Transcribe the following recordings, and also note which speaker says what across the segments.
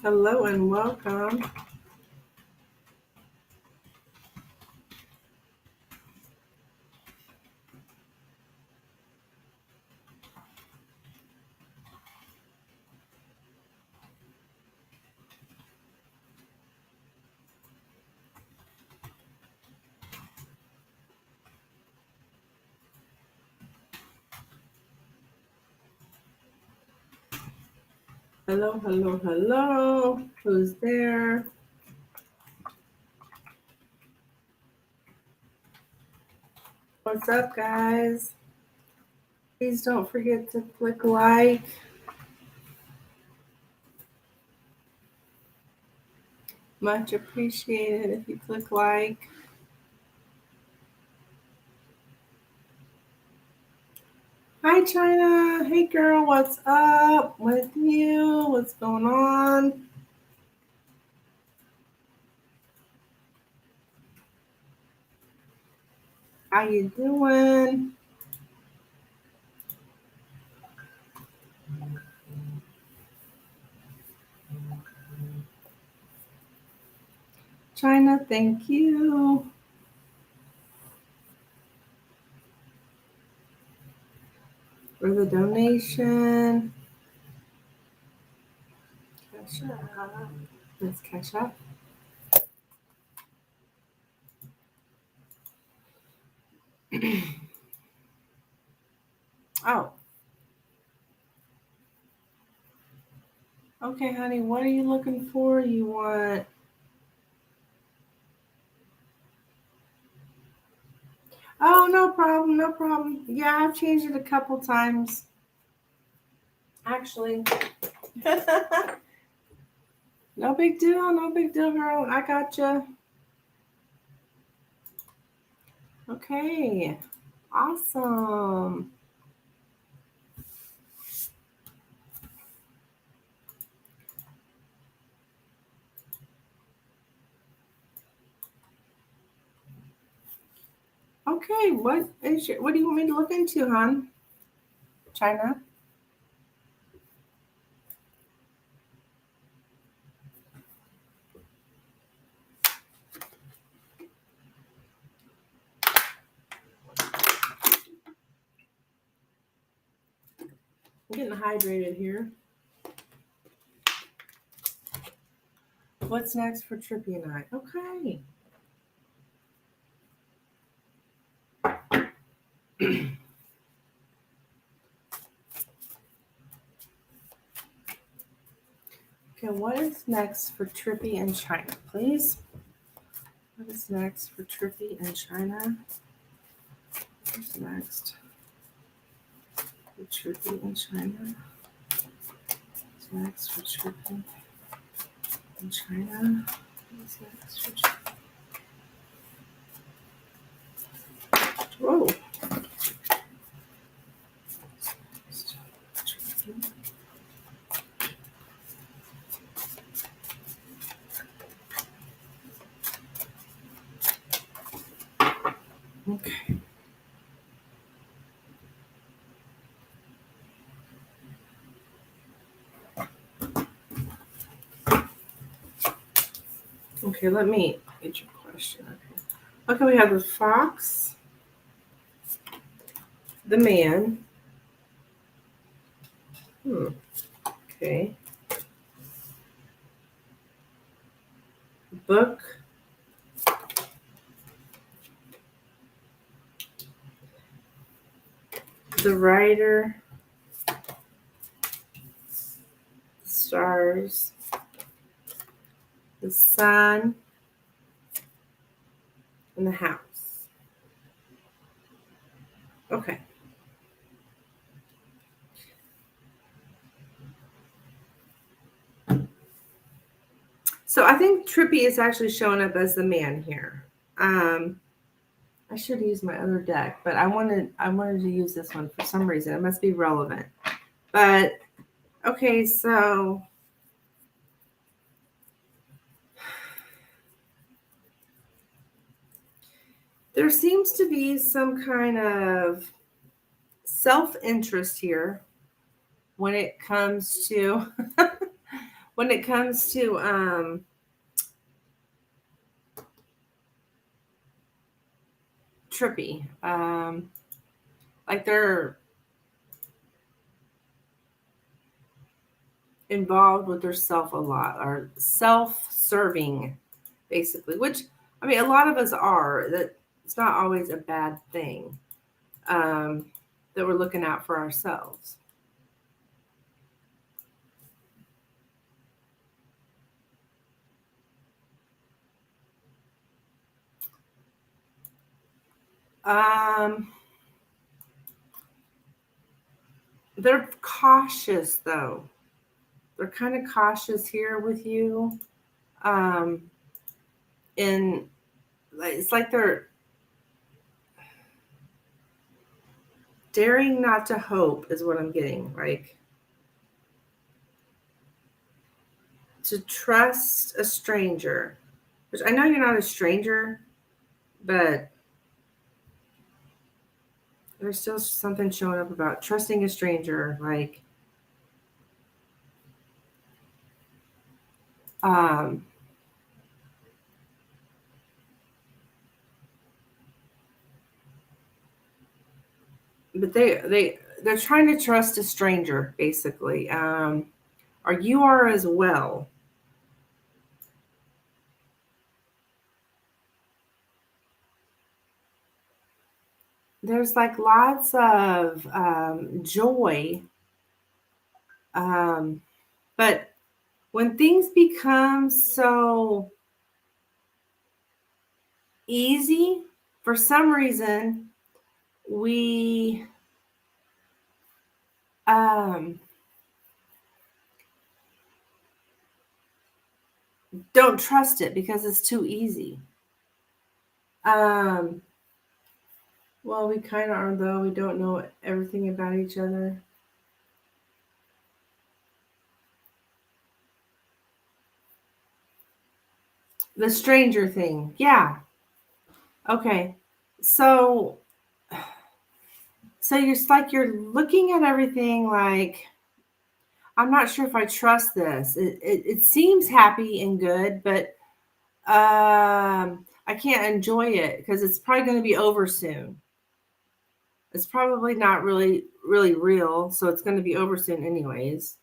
Speaker 1: Hello and welcome. Hello, hello, hello. Who's there? What's up, guys? Please don't forget to click like. Much appreciated if you click like. Hi, China. Hey, girl. What's up with you? What's going on? How you doing? China, thank you. For the donation. Cash up. Let's cash up. Oh. Okay, honey, what are you looking for? You want... Oh, no problem, no problem. Yeah, I've changed it a couple times. Actually. No big deal, girl. I gotcha. Okay, awesome. Okay, what do you want me to look into, hon? China? I'm getting hydrated here. What's next for Trippy and I? Okay. Okay, what is next for Trippy and China, please? What is next for Trippy and China? What's next for Trippy and China? What's next for Trippy and China? What's next for Trippy? Whoa. Okay. Okay, let me get your question. Okay, we have the fox, the man. Okay. Book, the writer, the stars, the sun, and the house. Okay. So I think Trippy is actually showing up as the man here. I should use my other deck, but I wanted to use this one for some reason. It must be relevant. But okay, so there seems to be some kind of self-interest here when it comes to when it comes to trippy, like they're involved with their self a lot, or self-serving, basically, which, I mean, a lot of us are. That it's not always a bad thing, that we're looking out for ourselves. Um, they're cautious though. They're kind of cautious here with you. Um, and it's like they're daring not to hope is what I'm getting. Like, to trust a stranger, which I know you're not a stranger, but there's still something showing up about trusting a stranger. Like, um, but they're trying to trust a stranger, basically. Or you are as well. There's like lots of joy, um, but when things become so easy, for some reason, we um, don't trust it because it's too easy. Um, well, we kind of are, though. We don't know everything about each other. The stranger thing. Yeah. Okay. So, so you're like you're looking at everything like, I'm not sure if I trust this. It seems happy and good, but I can't enjoy it because it's probably going to be over soon. It's probably not really real, so it's going to be over soon anyways.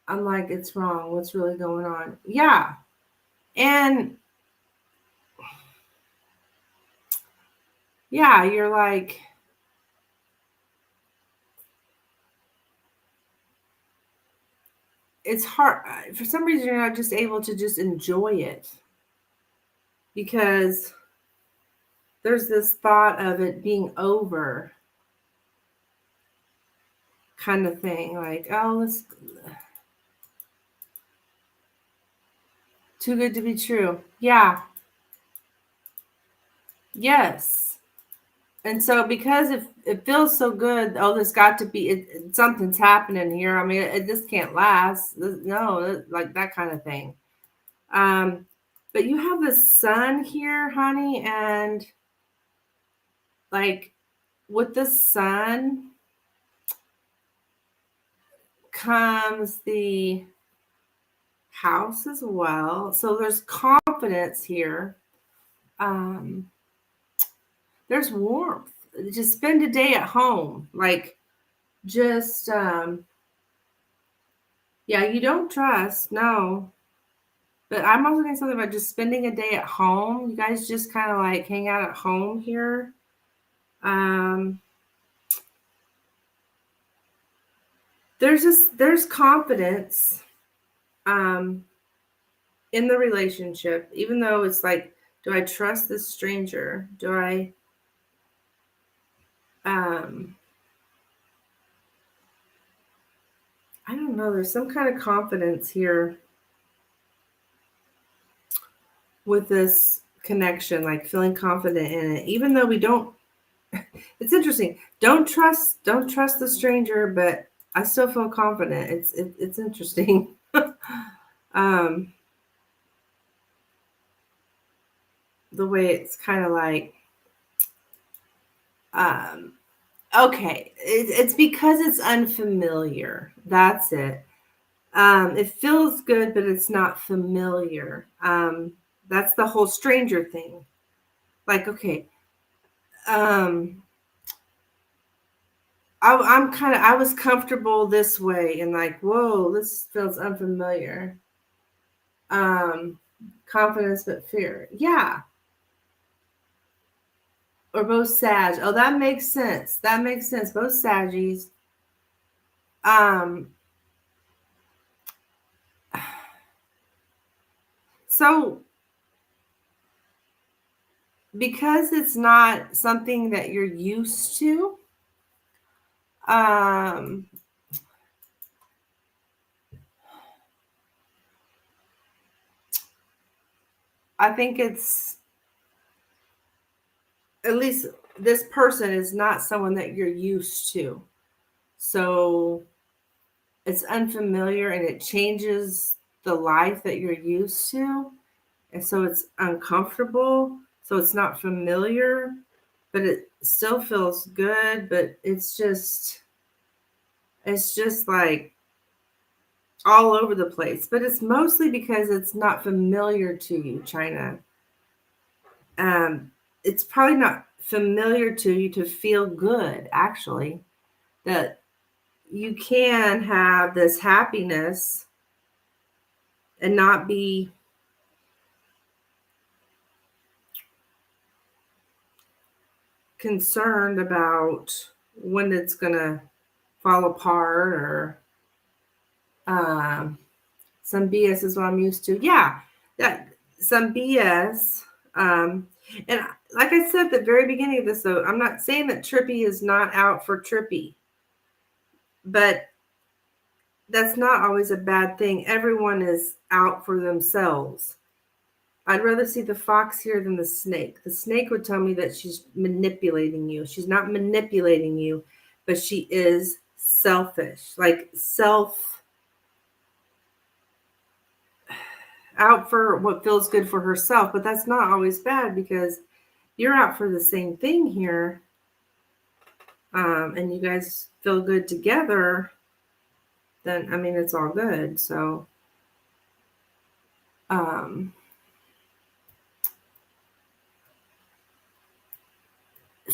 Speaker 1: I'm like, it's wrong. What's really going on? Yeah. And yeah, you're like, it's hard. For some reason, you're not just able to just enjoy it because there's this thought of it being over kind of thing. Like, oh, it's too good to be true. Yeah. Yes. And so because it feels so good, oh, there's got to be something's happening here. I mean, this can't last. No, like that kind of thing. Um, but you have the sun here, honey, and like with the sun comes the house as well. So there's confidence here. Um, there's warmth. Just spend a day at home. Like, just yeah, you don't trust, no. But I'm also getting something about just spending a day at home. You guys just kind of like hang out at home here. Um, there's confidence um, in the relationship, even though it's like, do I trust this stranger? Do um, I don't know. There's some kind of confidence here with this connection, like feeling confident in it, even though we don't. It's interesting. Don't trust the stranger, but I still feel confident. It's interesting. um, the way it's kind of like, um, okay, it's because it's unfamiliar. That's it. It feels good, but it's not familiar. That's the whole stranger thing. Like, okay, I was comfortable this way and like, whoa, this feels unfamiliar. Um, Confidence but fear. Yeah. Or both Sag. Oh, that makes sense. That makes sense. Both Saggies. Um, so because it's not something that you're used to, um, I think it's at least this person is not someone that you're used to. So it's unfamiliar and it changes the life that you're used to. And so it's uncomfortable. So it's not familiar, but it still feels good. But it's just like all over the place. But it's mostly because it's not familiar to you, China. It's probably not familiar to you to feel good, actually, that you can have this happiness and not be concerned about when it's going to fall apart or um, some BS is what I'm used to. Yeah, that some BS. And like I said at the very beginning of this, though, I'm not saying that Trippy is not out for Trippy, but that's not always a bad thing. Everyone is out for themselves. I'd rather see the fox here than the snake. The snake would tell me that she's manipulating you. She's not manipulating you, but she is selfish, like self out for what feels good for herself. But that's not always bad because you're out for the same thing here, and you guys feel good together. Then I mean, it's all good. So, um,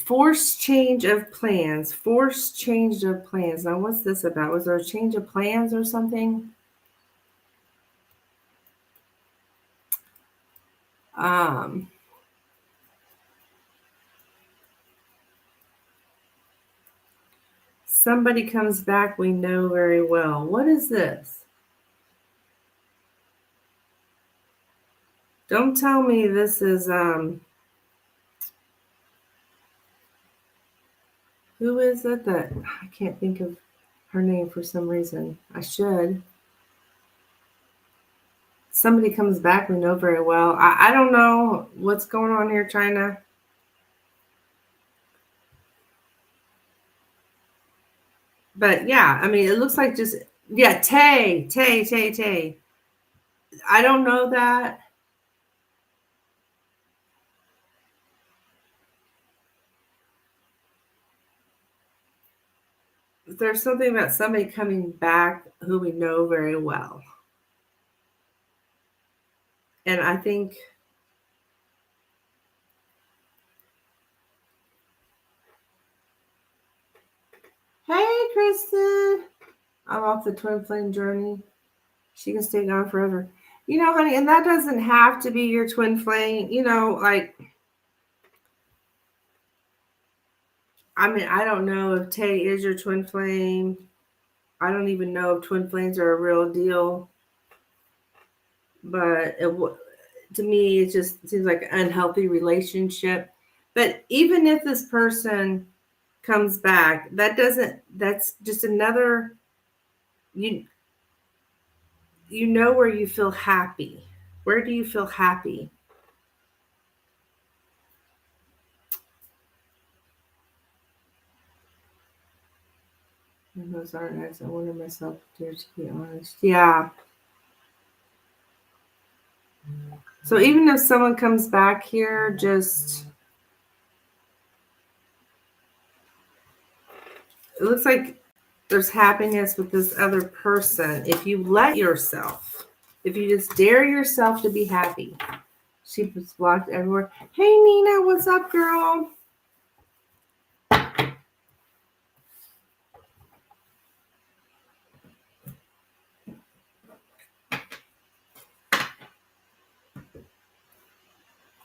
Speaker 1: forced change of plans. Forced change of plans. Now, what's this about? Was there a change of plans or something? Um, Somebody comes back we know very well. What is this? Don't tell me this is who is it that I can't think of her name for some reason. I should. Somebody comes back we know very well. I don't know what's going on here, China. But yeah, I mean, it looks like just, yeah, Tay. I don't know that. There's something about somebody coming back who we know very well. And I think, hey, Kristen, I'm off the twin flame journey. She can stay gone forever. You know, honey, and that doesn't have to be your twin flame. You know, like, I mean, I don't know if Tay is your twin flame. I don't even know if twin flames are a real deal. But to me, it just seems like an unhealthy relationship. But even if this person comes back, that's just another, you you know where you feel happy. Where do you feel happy? And those aren't nice. I wonder myself, dear, to be honest. Yeah. So even if someone comes back here, just it looks like there's happiness with this other person if you let yourself, if you just dare yourself to be happy. She was blocked everywhere. Hey, Nina, what's up, girl?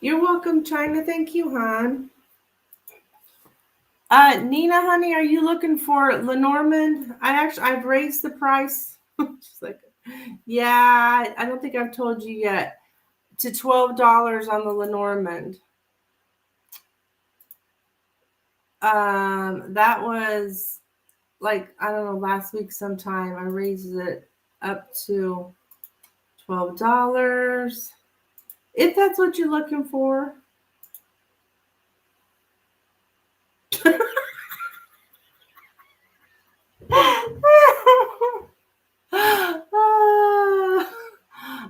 Speaker 1: You're welcome, China. Thank you, hon. Nina, honey, are you looking for Lenormand? I've raised the price. She's like, yeah, I don't think I've told you yet. To $12 on the Lenormand. That was like, I don't know, last week sometime. I raised it up to $12. If that's what you're looking for.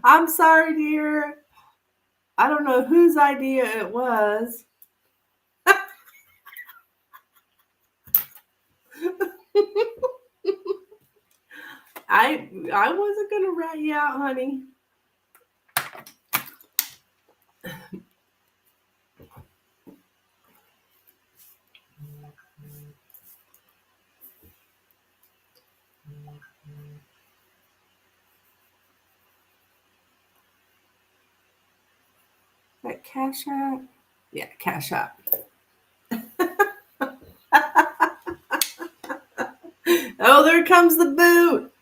Speaker 1: I'm sorry, dear. I don't know whose idea it was. I wasn't gonna rat you out, honey. That Cash App? Yeah, Cash App. Oh, there comes the boot.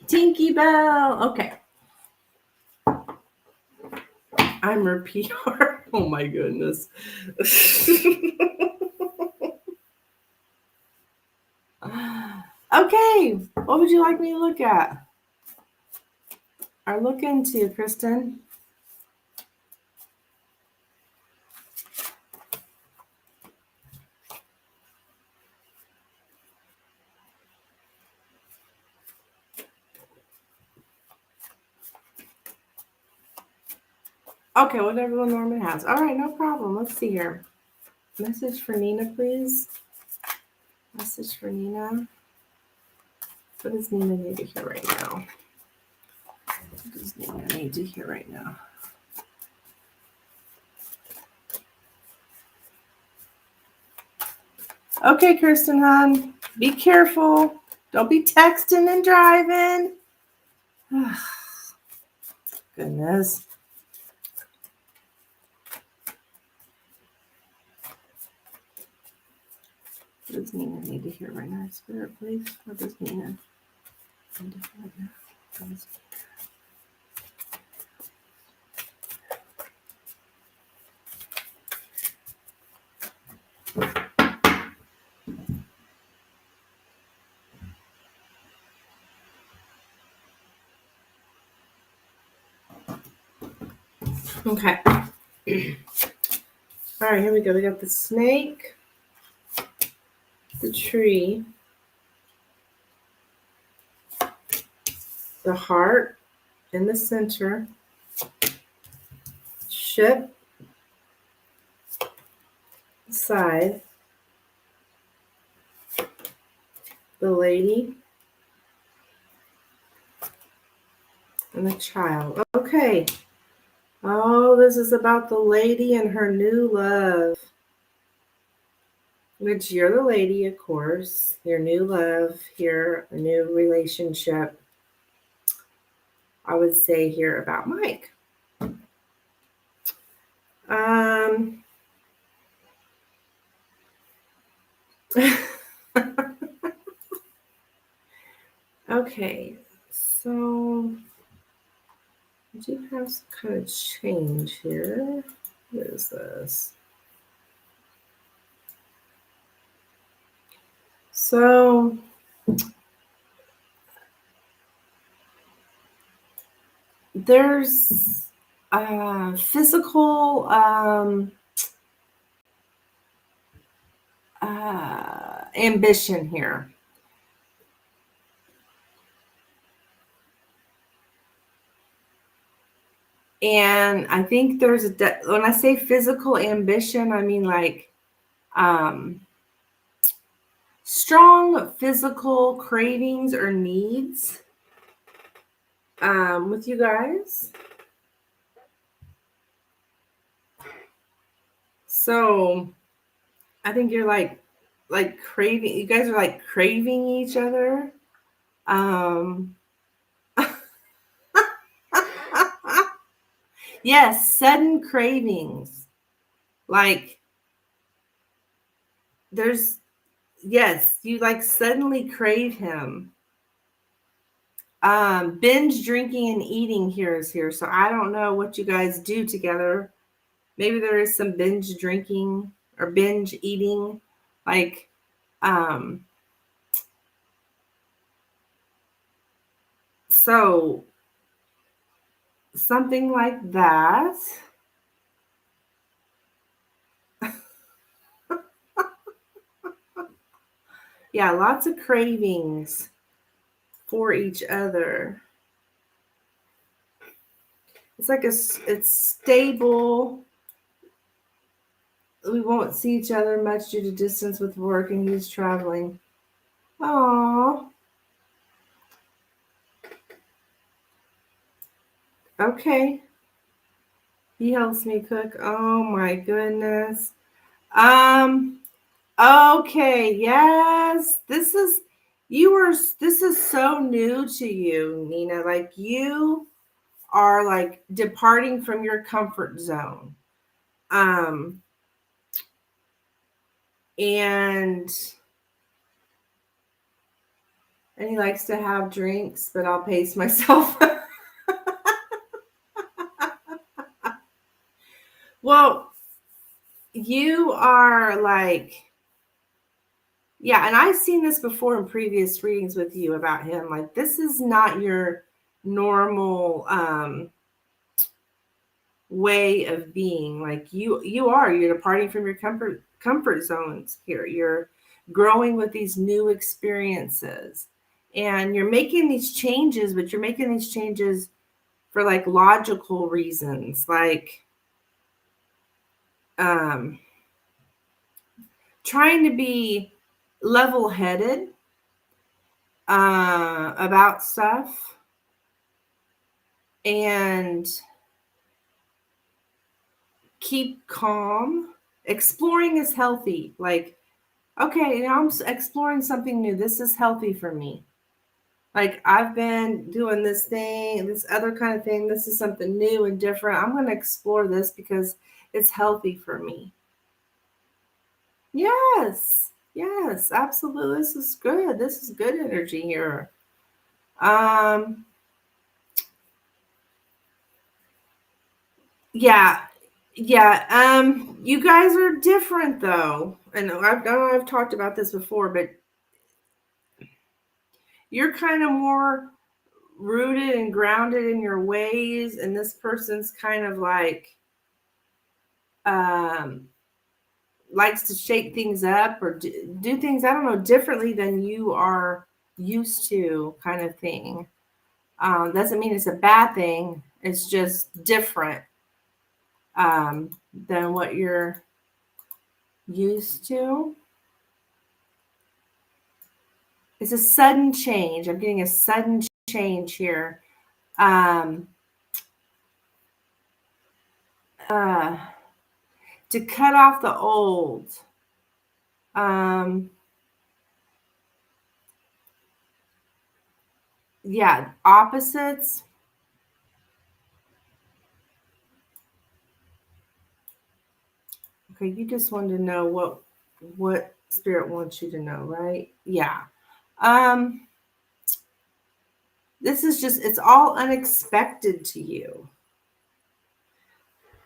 Speaker 1: Tinky Bell. Okay. I'm her PR. Oh my goodness. Okay. What would you like me to look at? Or look into, Kristen? Okay, whatever Lenormand has. All right, no problem. Let's see here. Message for Nina, please. Message for Nina. What does Nina need to hear right now? What does Nina need to hear right now? Okay, Kirsten, hon. Be careful. Don't be texting and driving. Goodness. What does Nina need to hear right now? Spirit, please. What does Nina need to hear right now? Okay. All right, here we go. We got the snake, the tree, the heart in the center, ship, side, the lady, and the child. Okay. Oh, this is about the lady and her new love. Which you're the lady, of course. Your new love here, a new relationship. I would say here about Mike. Okay, so I do have some kind of change here. What is this? So there's physical ambition here. And I think there's when I say physical ambition, I mean like strong physical cravings or needs with you guys. So I think you're like craving, you guys are like craving each other. Yes, sudden cravings. Like there's, yes, you like suddenly crave him. Binge drinking and eating here is here. So I don't know what you guys do together. Maybe there is some binge drinking or binge eating. Like, so something like that. Yeah, lots of cravings for each other. It's like it's stable. We won't see each other much due to distance with work, and he's traveling. Oh, okay. He helps me cook. Oh my goodness. Um, okay, yes. This is so new to you, Nina. Like you are like departing from your comfort zone. Um, and he likes to have drinks, but I'll pace myself. Well, you are like, yeah, and I've seen this before in previous readings with you about him. Like, this is not your normal way of being. Like you're departing from your comfort zones here. You're growing with these new experiences. And you're making these changes, but you're making these changes for like logical reasons, like um trying to be level-headed about stuff, and keep calm. Exploring is healthy. Like, okay, now I'm exploring something new. This is healthy for me. Like, I've been doing this thing, this other kind of thing. This is something new and different. I'm going to explore this because it's healthy for me. Yes. Yes, absolutely. This is good. This is good energy here. Um, yeah. Yeah. You guys are different though. And I know I've talked about this before, but you're kind of more rooted and grounded in your ways, and this person's kind of like um likes to shake things up or do things, I don't know, differently than you are used to, kind of thing. Doesn't mean it's a bad thing. It's just different than what you're used to. It's a sudden change. I'm getting a sudden change here. Um, uh, to cut off the old. Um, yeah, opposites. Okay, you just wanted to know what spirit wants you to know, right? Yeah. Um, this is just, it's all unexpected to you.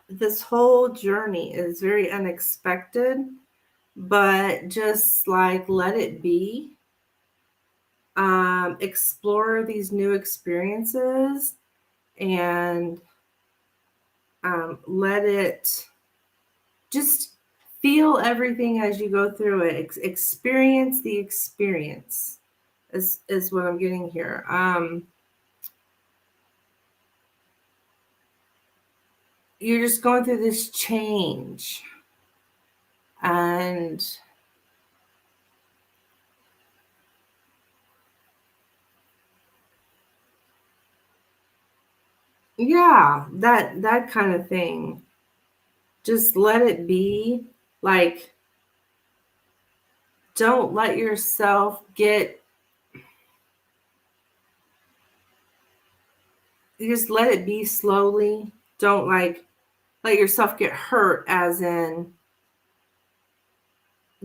Speaker 1: This whole journey is very unexpected, but just like let it be. Explore these new experiences and let it just feel everything as you go through it. Experience the experience is what I'm getting here. you're just going through this change. And yeah, that kind of thing. Just let it be. Like, don't let yourself get, just let it be slowly. Don't like let yourself get hurt, as in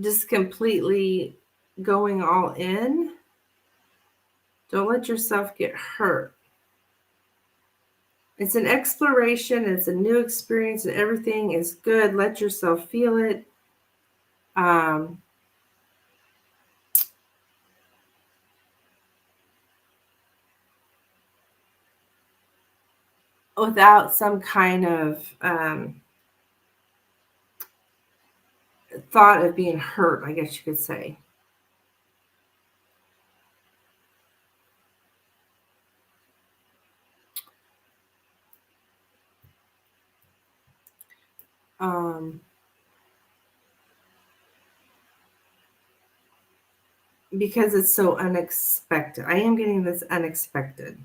Speaker 1: just completely going all in. Don't let yourself get hurt. It's an exploration, it's a new experience, and everything is good. Let yourself feel it. Um, Without some kind of thought of being hurt, I guess you could say. Um, because it's so unexpected. I am getting this unexpected.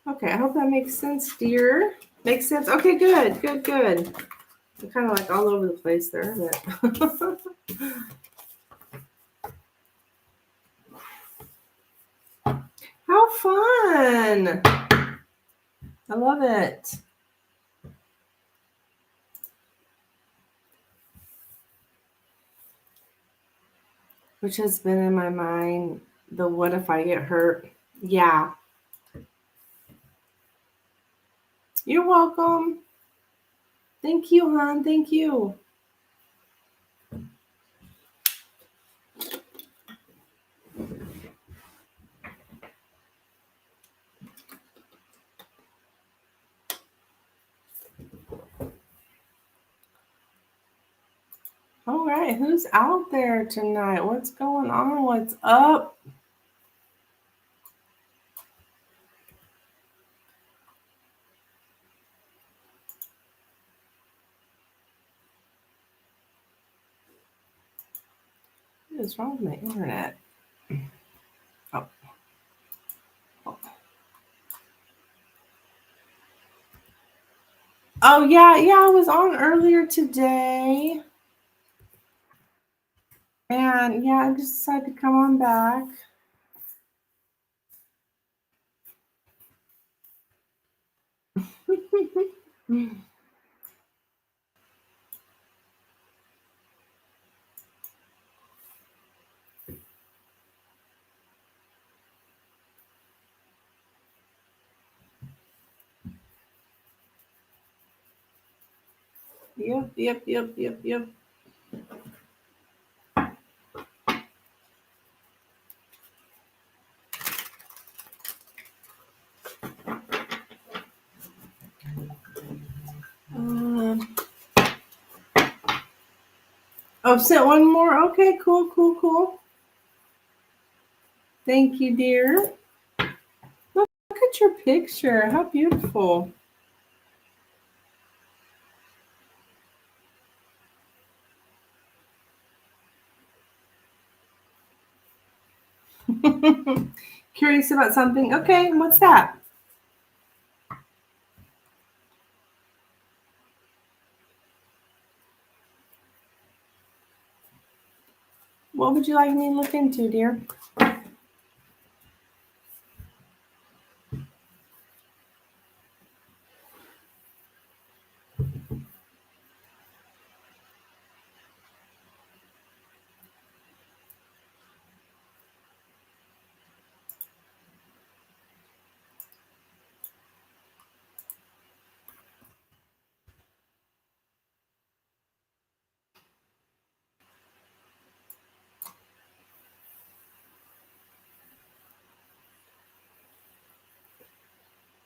Speaker 1: Okay, I hope that makes sense, dear. Makes sense? Okay, good, good, good. I'm kind of like all over the place there. But how fun! I love it. Which has been in my mind, the what if I get hurt? Yeah. You're welcome. Thank you, hon. Thank you. All right, who's out there tonight? What's going on? What's up? What is wrong with my internet? Oh. Oh yeah, I was on earlier today. And yeah, I just decided to come on back. Yep. Oh, sent one more. Okay, cool. Thank you, dear. Look at your picture. How beautiful. Curious about something? Okay, what's that? What would you like me to look into, dear?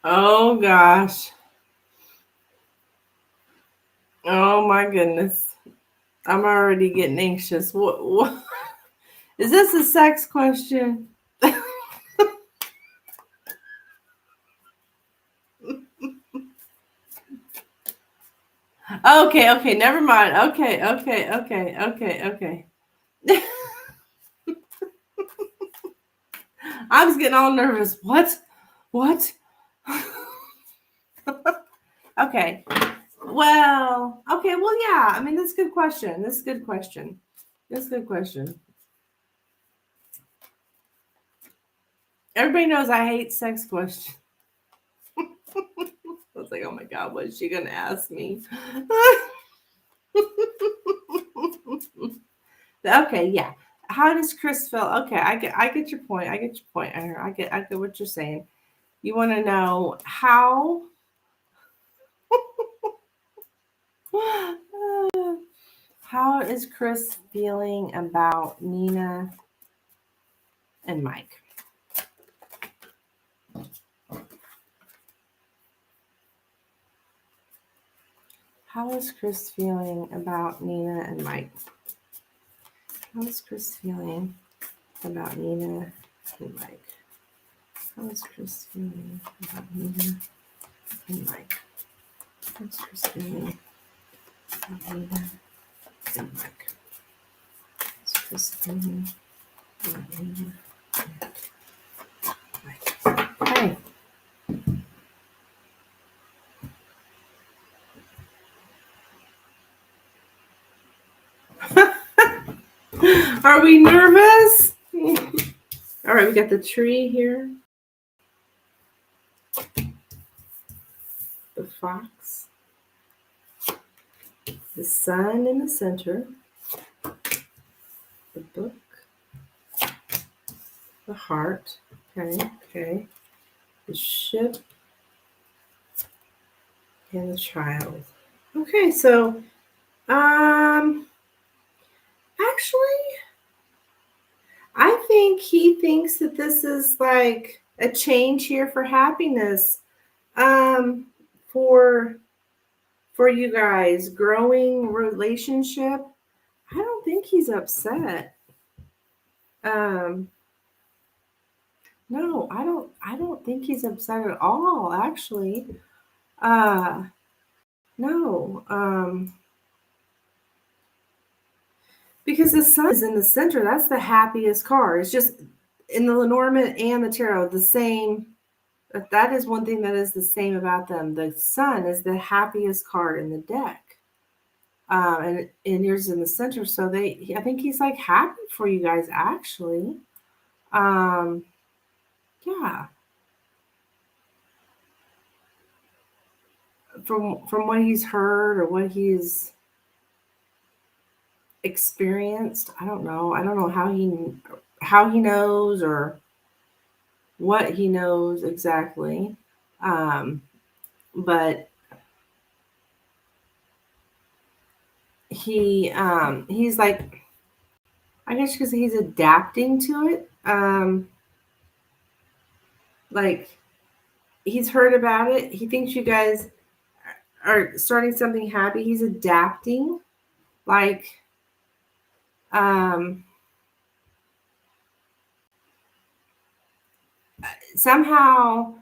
Speaker 1: Oh gosh. Oh my goodness. I'm already getting anxious. What is this a sex question? Okay, never mind. Okay. I was getting all nervous. What? Okay. Well, okay. Well, yeah. I mean, that's a good question. Everybody knows I hate sex questions. I was like, oh my God, what is she going to ask me? Okay, yeah. How does Chris feel? Okay, I get your point. I get what you're saying. You want to know how how is Chris feeling about Nina and Mike? How is Chris feeling about Nina and Mike? How is Chris feeling about Nina and Mike? How is Chris feeling about Nina and Mike? How is Chris feeling about Nina and Mike? How is Chris feeling about Nina and Mike? Okay. Are we nervous? All right, we got the tree here. The fox. The sun in the center. The book. The heart. Okay. The ship. And the child. Okay, so actually I think he thinks that this is like a change here for happiness. For you guys, growing relationship. I don't think he's upset. No, I don't think he's upset at all, actually. No. Because the sun is in the center. That's the happiest card. It's just in the Lenormand and the tarot, the same. That is one thing that is the same about them. The sun is the happiest card in the deck. And yours in the center. So I think he's like happy for you guys, actually. Yeah. From what he's heard or what he's experienced, I don't know how he knows or what he knows exactly. But he's like, I guess because he's adapting to it. Like he's heard about it. He thinks you guys are starting something happy. He's adapting. Like somehow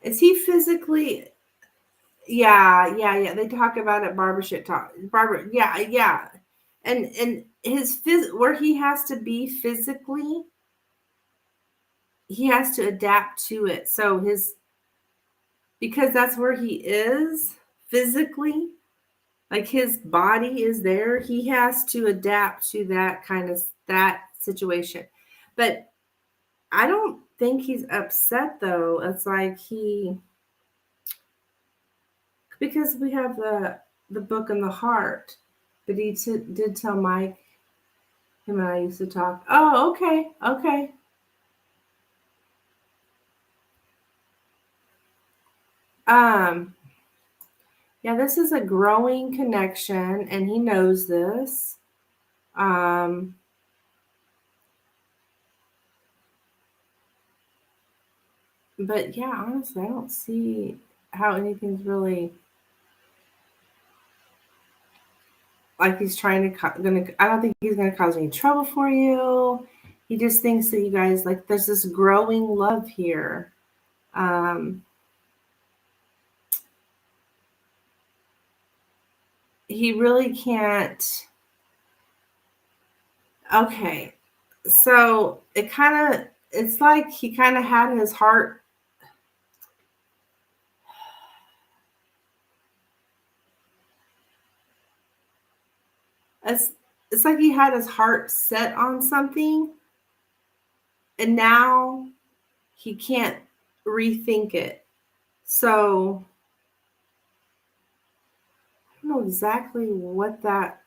Speaker 1: is he physically. Yeah. They talk about it. Barbershop talk. Yeah. And his where he has to be physically, he has to adapt to it. So because that's where he is physically, like his body is there, he has to adapt to that situation. But I don't think he's upset though. It's like because we have the book and the heart, but he did tell Mike. Him and I used to talk. Oh, okay. Yeah, this is a growing connection, and he knows this. But yeah, honestly, I don't see how anything's really like he's trying to I don't think he's gonna cause any trouble for you. He just thinks that you guys like there's this growing love here. Um, he really can't. Okay. So it's like he kind of had his heart. It's, it's like he had his heart set on something, and now he can't rethink it. So I don't know exactly what that.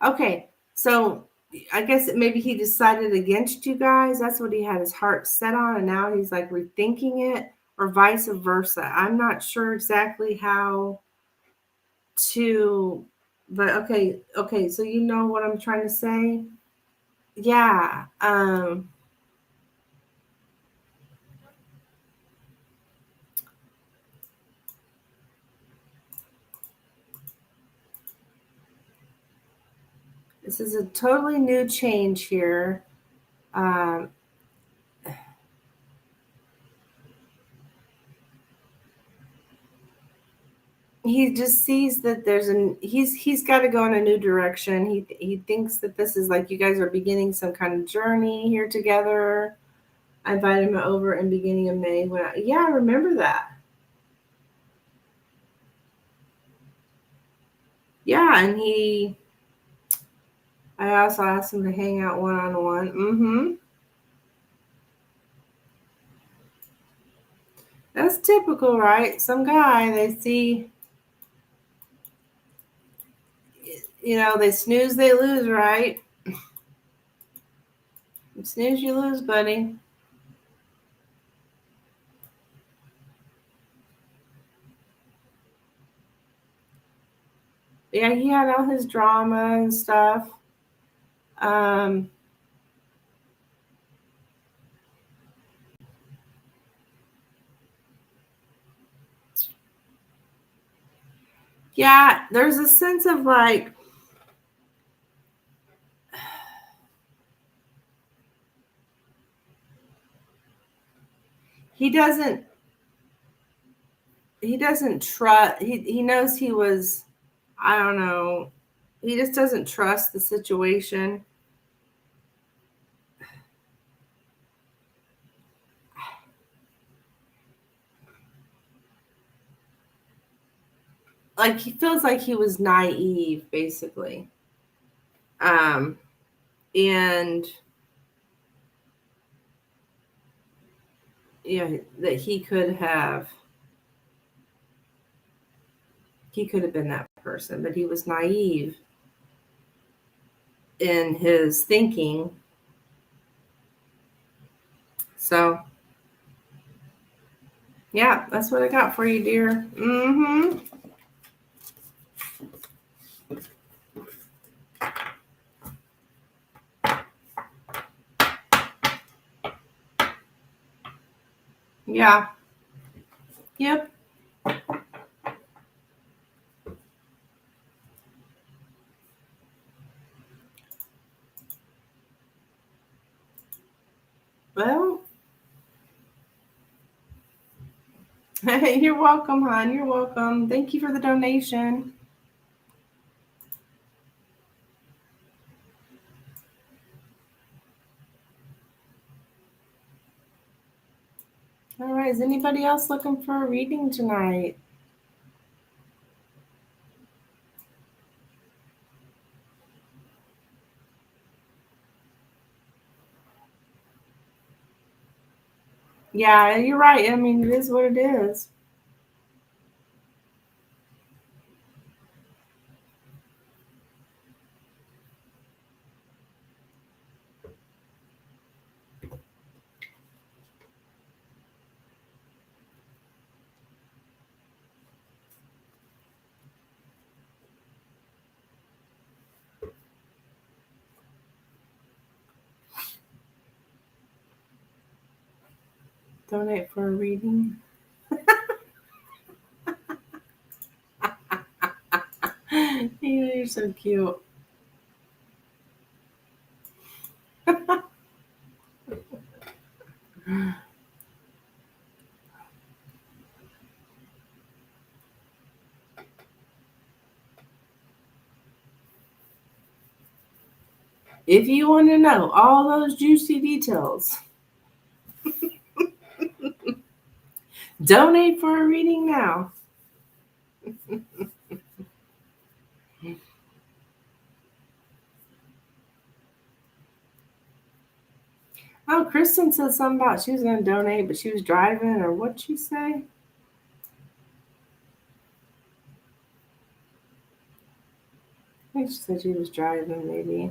Speaker 1: Okay, so I guess maybe he decided against you guys. That's what he had his heart set on, and now he's like rethinking it, or vice versa. I'm not sure exactly how to, but okay. So you know what I'm trying to say? Yeah. This is a totally new change here. Um, he just sees that he's got to go in a new direction. He thinks that this is like you guys are beginning some kind of journey here together. I invited him over in beginning of May. Yeah, I remember that. Yeah, and I also asked him to hang out one on one. That's typical, right? Some guy they see, they snooze, they lose, right? You snooze, you lose, buddy. Yeah, he had all his drama and stuff. Um, yeah, there's a sense of like he doesn't he doesn't trust he knows he was, I don't know, he just doesn't trust the situation. Like he feels like he was naive basically. Um and yeah, that he could have been that person, but he was naive in his thinking. So yeah, that's what I got for you, dear. Yeah. Yep. Well, you're welcome, hon. You're welcome. Thank you for the donation. All right. Is anybody else looking for a reading tonight? Yeah, you're right. I mean, it is what it is. Donate for a reading. You're so cute. If you want to know all those juicy details, donate for a reading now. Oh, Kristen said something about she was going to donate, but she was driving, or what'd she say? I think she said she was driving, maybe.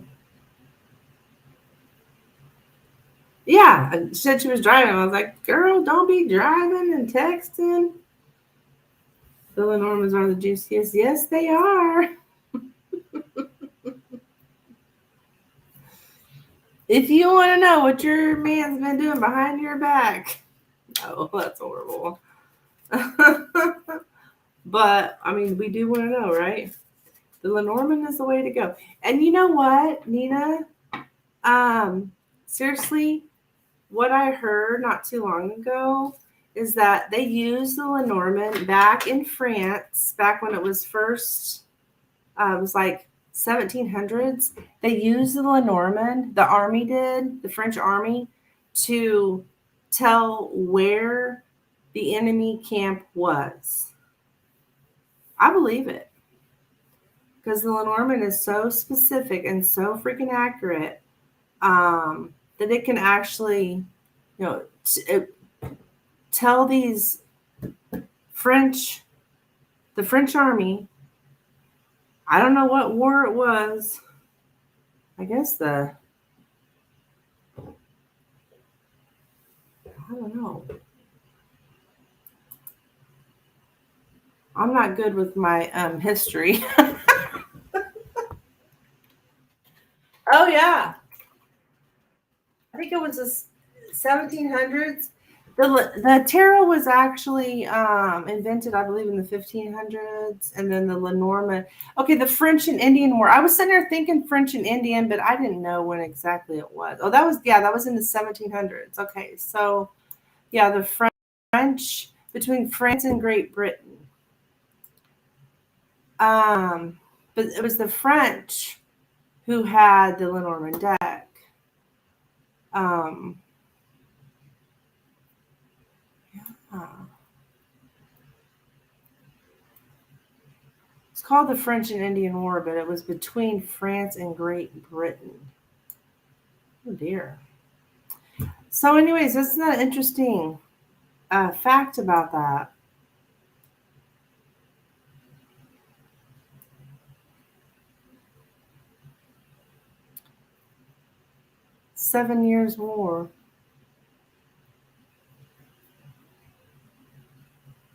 Speaker 1: Yeah, she said she was driving. I was like, girl, don't be driving and texting. The Lenormands are the juiciest. Yes, they are. If you want to know what your man's been doing behind your back. Oh, that's horrible. But, I mean, we do want to know, right? The Lenormand is the way to go. And you know what, Nina? Seriously, what I heard not too long ago is that they used the Lenormand back in France, back when it was first, it was like 1700s. They used the Lenormand, the army did, the French army, to tell where the enemy camp was. I believe it. Because the Lenormand is so specific and so freaking accurate that it can actually, tell the French army. I don't know what war it was. I guess I don't know. I'm not good with my history. Oh yeah, I think it was the 1700s. The tarot was actually invented, I believe, in the 1500s, and then the Lenormand. Okay, the French and Indian War. I was sitting there thinking French and Indian, but I didn't know when exactly it was. Oh, that was in the 1700s. Okay, so yeah, the French between France and Great Britain. But it was the French who had the Lenormand deck. Um, yeah. It's called the French and Indian War, but it was between France and Great Britain. Oh dear. So, anyways, isn't that interesting fact about that? $7 Years' War.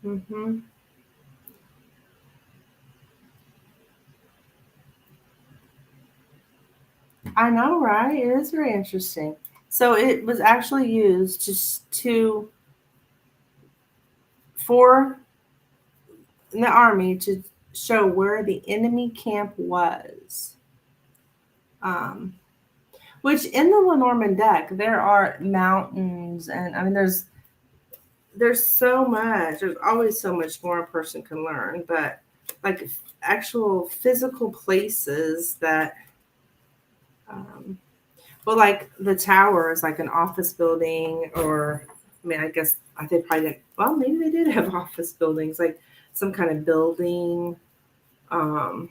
Speaker 1: Mm-hmm. I know, right? It is very interesting. So it was actually used for the army to show where the enemy camp was. Um, which in the Lenormand deck there are mountains, and I mean there's so much. There's always so much more a person can learn, but like actual physical places that, um, well, like the tower is like an office building, or I mean, I guess they probably didn't. Well, maybe they did have office buildings, like some kind of building. Um,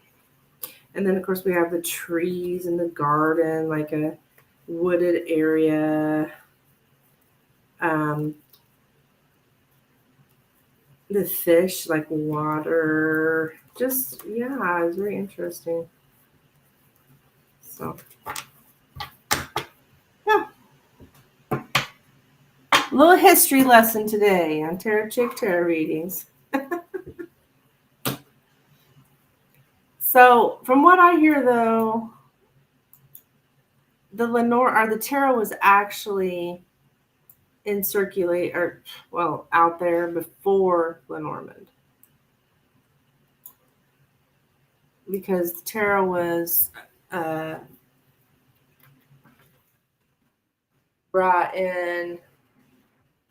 Speaker 1: and then of course we have the trees in the garden, like a wooded area. Um, the fish, like water, just yeah, it's very interesting. So yeah, a little history lesson today on Tarotchic tarot readings. So from what I hear, though, the tarot was actually in circulate, or well, out there before Lenormand, because the tarot was brought in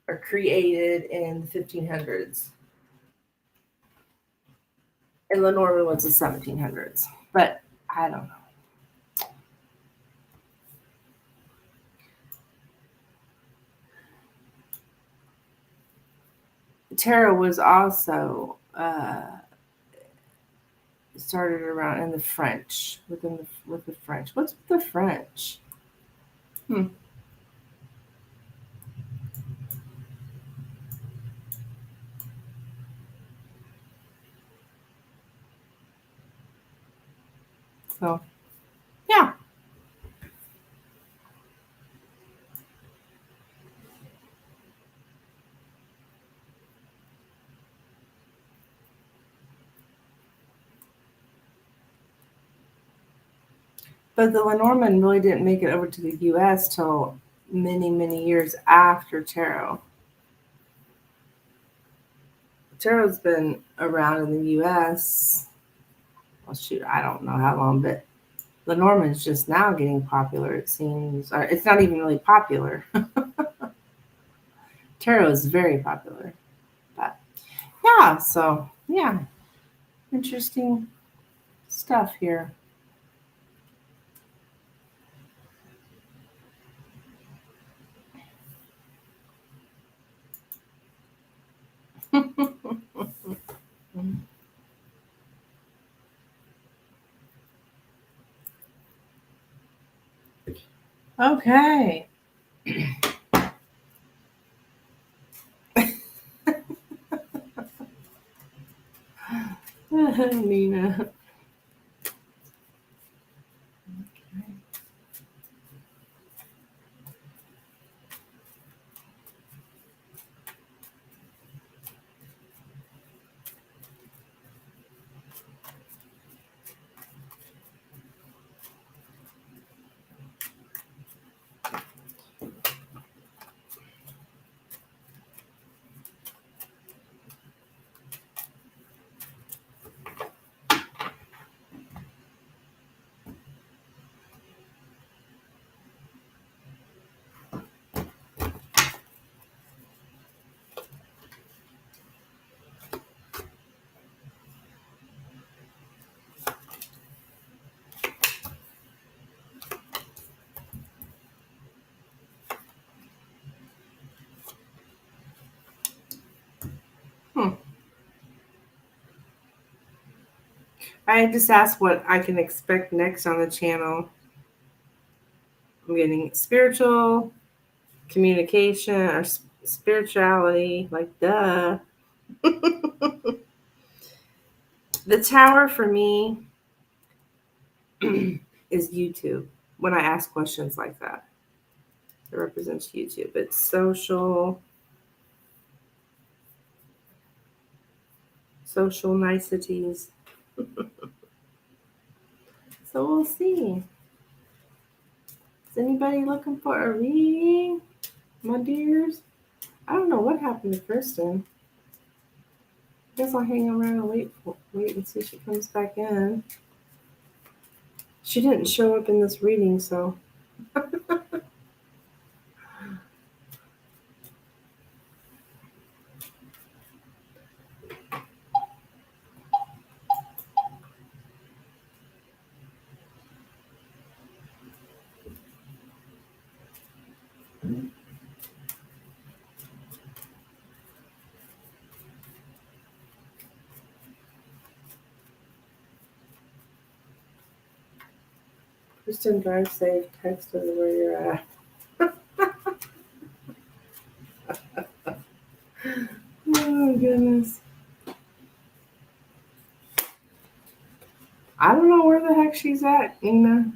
Speaker 1: are created in the 1500s. And Lenormand was the 1700s. But I don't know. Tarot was also started around in the French, with the French. What's with the French? So, yeah. But the Lenormand really didn't make it over to the U.S. till many, many years after tarot. Tarot's been around in the U.S. Well, shoot, I don't know how long, but Lenormand's just now getting popular, it seems. Or it's not even really popular. Tarot is very popular. But yeah, so yeah, interesting stuff here. Okay. Nina. Hmm. I just asked what I can expect next on the channel. I'm getting spiritual, communication, or spirituality. Like, duh. The tower for me is YouTube. When I ask questions like that, it represents YouTube. It's social niceties. So we'll see. Is anybody looking for a reading, my dears? I don't know what happened to Kristen. Guess I'll hang around and wait and see if she comes back in. She didn't show up in this reading, so Kristen, drive safe. Text us where you're at. Oh goodness. I don't know where the heck she's at, Nina.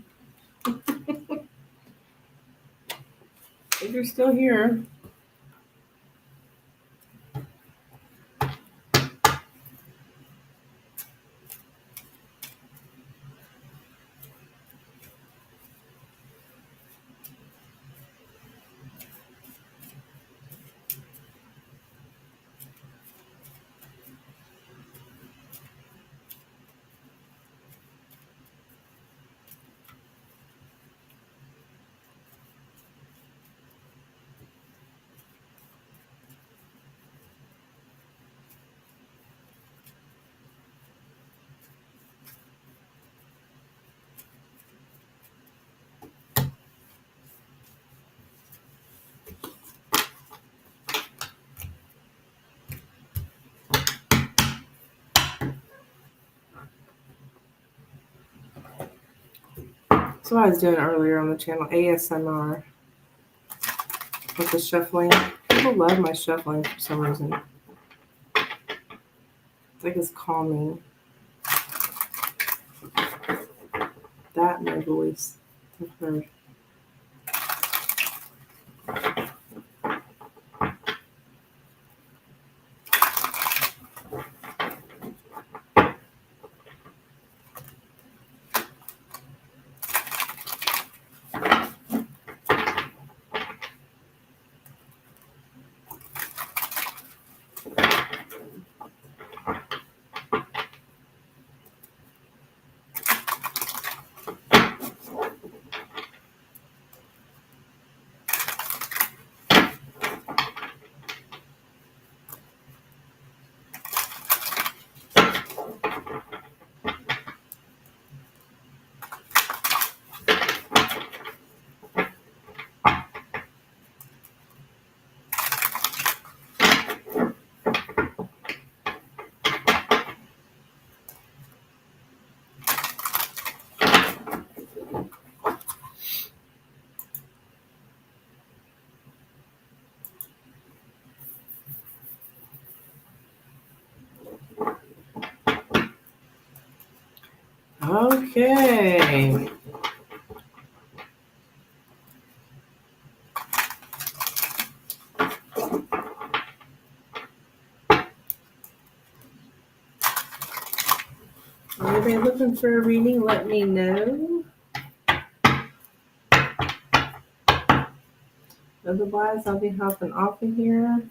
Speaker 1: If you're still here. That's what I was doing earlier on the channel, ASMR with the shuffling. People love my shuffling for some reason. It's like it's calming. That my voice. I've heard. Okay. Anybody looking for a reading, let me know. Otherwise, I'll be hopping off of here.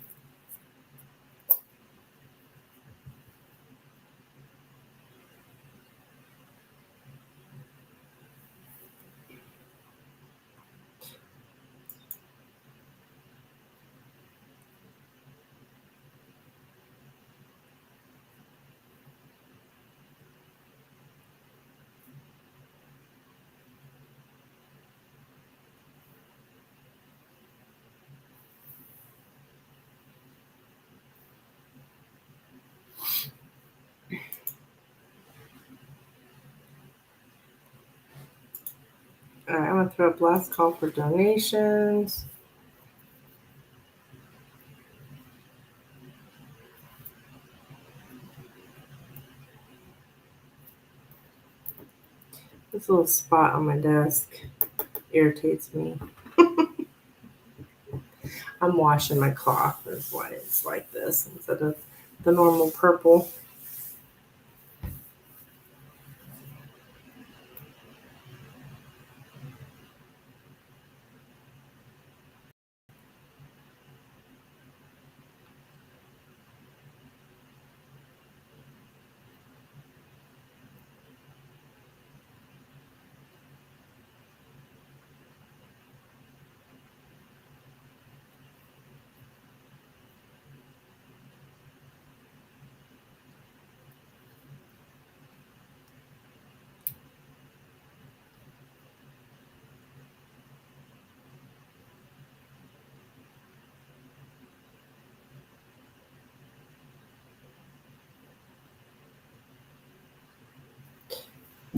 Speaker 1: All right, I'm going to throw up last call for donations. This little spot on my desk irritates me. I'm washing my cloth. That's why it's like this instead of the normal purple.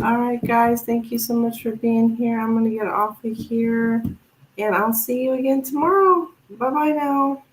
Speaker 1: All right, guys, thank you so much for being here. I'm going to get off of here, and I'll see you again tomorrow. Bye-bye now.